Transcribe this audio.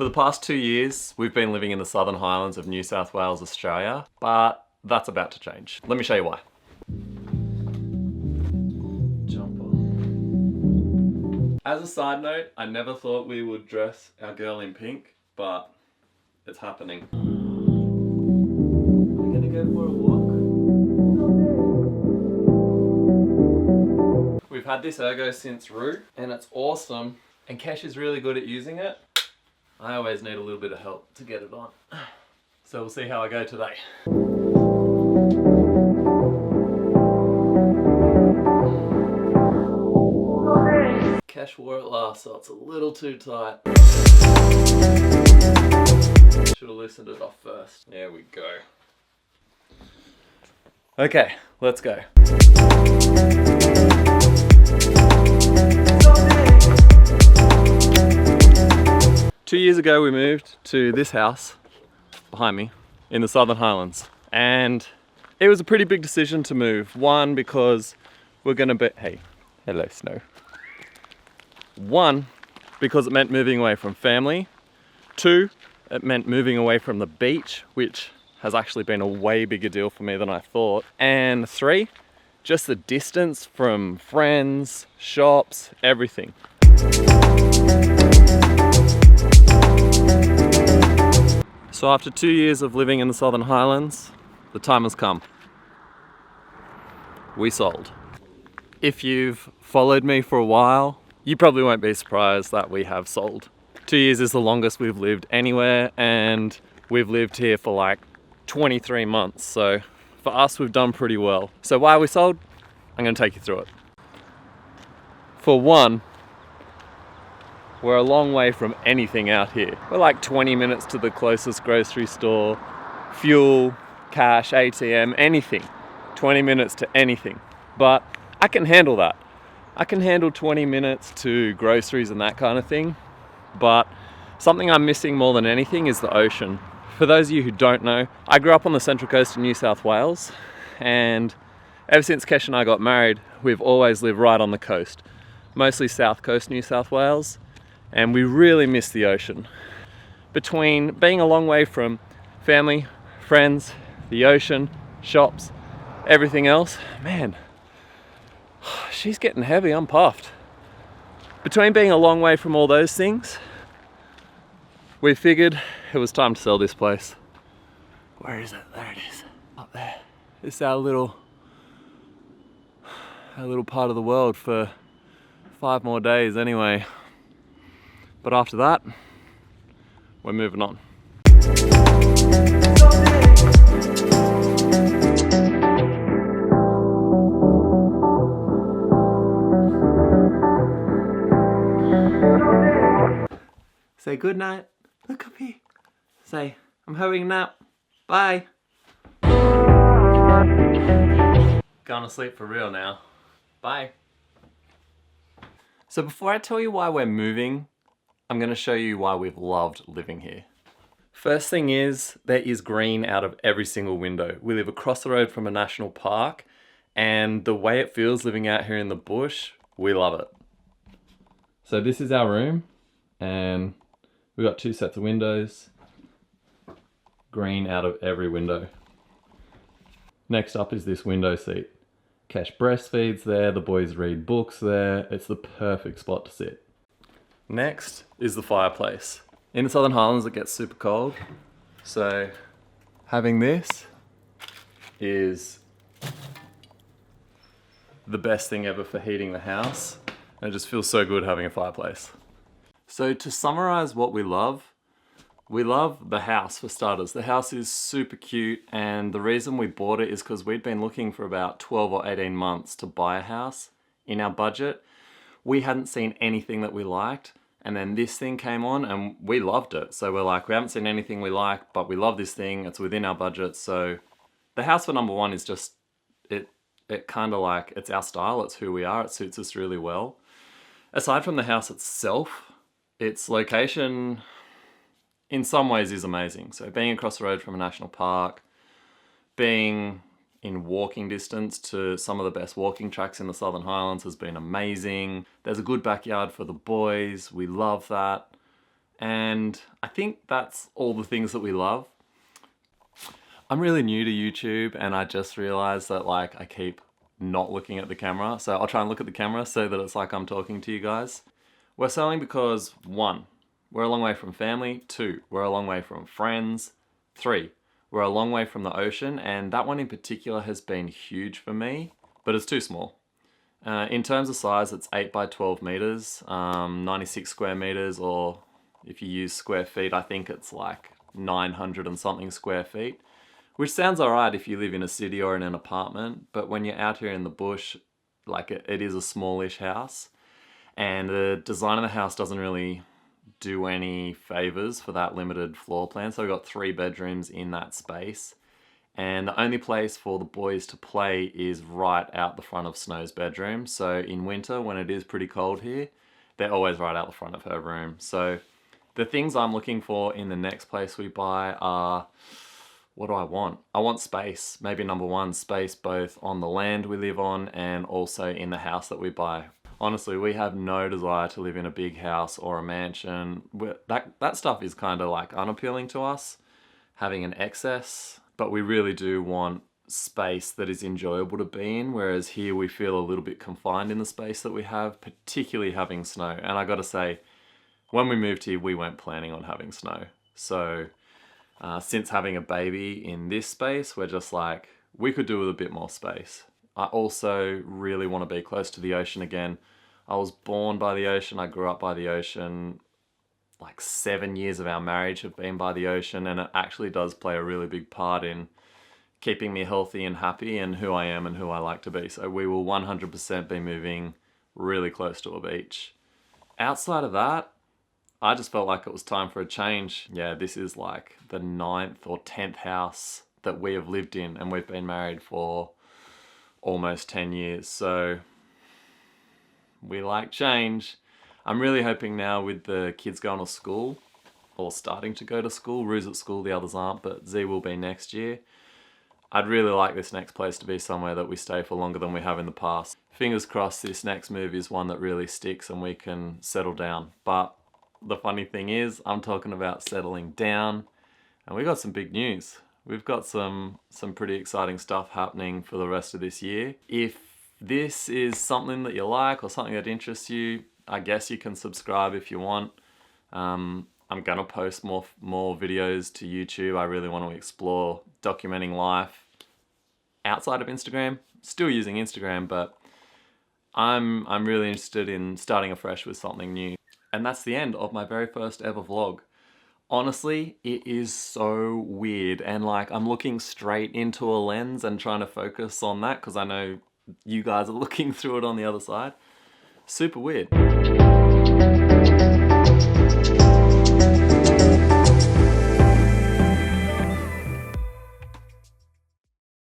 For the past 2 years, we've been living in the Southern Highlands of New South Wales, Australia, but that's about to change. Let me show you why. Jumper. As a side note, I never thought we would dress our girl in pink, but it's happening. We're gonna go for a walk. We've had this ergo since Roo, and it's awesome. And Kesh is really good at using it. I always need a little bit of help to get it on. So we'll see how I go today. Kesh wore it last, so it's a little too tight. Should have loosened it off first. There we go. Okay, let's go. 2 years ago we moved to this house behind me in the Southern Highlands, and it was a pretty big decision to move. One, because we're gonna be, hey, hello Snow. One, because it meant moving away from family. Two, it meant moving away from the beach, which has actually been a way bigger deal for me than I thought. And three, just the distance from friends, shops, everything. So after 2 years of living in the Southern Highlands, the time has come. We sold. If you've followed me for a while, you probably won't be surprised that we have sold. 2 years is the longest we've lived anywhere, and we've lived here for like 23 months. So for us, we've done pretty well. So why we sold? I'm gonna take you through it. For one, we're a long way from anything out here. We're like 20 minutes to the closest grocery store, fuel, cash, ATM, anything. 20 minutes to anything. But I can handle that. I can handle 20 minutes to groceries and that kind of thing. But something I'm missing more than anything is the ocean. For those of you who don't know, I grew up on the Central Coast of New South Wales, and ever since Kesh and I got married, we've always lived right on the coast. Mostly South Coast New South Wales. And we really miss the ocean. Between being a long way from family, friends, the ocean, shops, everything else, man, she's getting heavy, I'm puffed. Between being a long way from all those things, we figured it was time to sell this place. Where is it? There it is, up there. It's our little part of the world for 5 more days anyway. But after that, we're moving on. Say good night. Look up here. Say, I'm having a nap. Bye. Going to sleep for real now. Bye. So before I tell you why we're moving, I'm going to show you why we've loved living here. First thing is, there is green out of every single window. We live across the road from a national park, and the way it feels living out here in the bush, we love it. So this is our room, and we've got 2 sets of windows. Green out of every window. Next up is this window seat. Kesh breastfeeds there, the boys read books there. It's the perfect spot to sit. Next is the fireplace. In the Southern Highlands it gets super cold, so having this is the best thing ever for heating the house. And it just feels so good having a fireplace. So to summarize what we love the house for starters. The house is super cute, and the reason we bought it is because we'd been looking for about 12 or 18 months to buy a house in our budget. We hadn't seen anything that we liked, and then this thing came on and we loved it. So we're like, we haven't seen anything we like, but we love this thing, it's within our budget. So the house for number one is just, it kind of like, it's our style, it's who we are, it suits us really well. Aside from the house itself, its location in some ways is amazing. So being across the road from a national park, being in walking distance to some of the best walking tracks in the Southern Highlands has been amazing. There's a good backyard for the boys, we love that. And I think that's all the things that we love. I'm really new to YouTube and I just realized that like I keep not looking at the camera. So I'll try and look at the camera so that it's like I'm talking to you guys. We're selling because 1, we're a long way from family. 2, we're a long way from friends. 3, we're a long way from the ocean, and that one in particular has been huge for me, but it's too small. In terms of size, it's 8 by 12 meters, 96 square meters, or if you use square feet, I think it's like 900 and something square feet, which sounds alright if you live in a city or in an apartment, but when you're out here in the bush, like it is a smallish house, and the design of the house doesn't really do any favors for that limited floor plan. So we've got 3 bedrooms in that space, and the only place for the boys to play is right out the front of Snow's bedroom. So in winter, when it is pretty cold here, they're always right out the front of her room. So the things I'm looking for in the next place we buy are, what do I want? I want space. Maybe number 1, space both on the land we live on and also in the house that we buy. Honestly, we have no desire to live in a big house or a mansion. That stuff is kind of like unappealing to us, having an excess, but we really do want space that is enjoyable to be in, whereas here we feel a little bit confined in the space that we have, particularly having snow. And I gotta say, when we moved here, we weren't planning on having snow. So since having a baby in this space, we're just like, we could do with a bit more space. I also really want to be close to the ocean again. I was born by the ocean, I grew up by the ocean. Like 7 years of our marriage have been by the ocean, and it actually does play a really big part in keeping me healthy and happy and who I am and who I like to be. So we will 100% be moving really close to a beach. Outside of that, I just felt like it was time for a change. Yeah, this is like the 9th or 10th house that we have lived in, and we've been married for almost 10 years. So we like change. I'm really hoping now with the kids going to school, or starting to go to school, Rue's at school, the others aren't, but Z will be next year. I'd really like this next place to be somewhere that we stay for longer than we have in the past. Fingers crossed this next move is one that really sticks and we can settle down. But the funny thing is, I'm talking about settling down, and we got some big news. We've got some pretty exciting stuff happening for the rest of this year. If this is something that you like or something that interests you, I guess you can subscribe if you want. I'm gonna post more videos to YouTube. I really want to explore documenting life outside of Instagram. Still using Instagram, but I'm really interested in starting afresh with something new. And that's the end of my very first ever vlog. Honestly, it is so weird, and like I'm looking straight into a lens and trying to focus on that because I know you guys are looking through it on the other side. Super weird.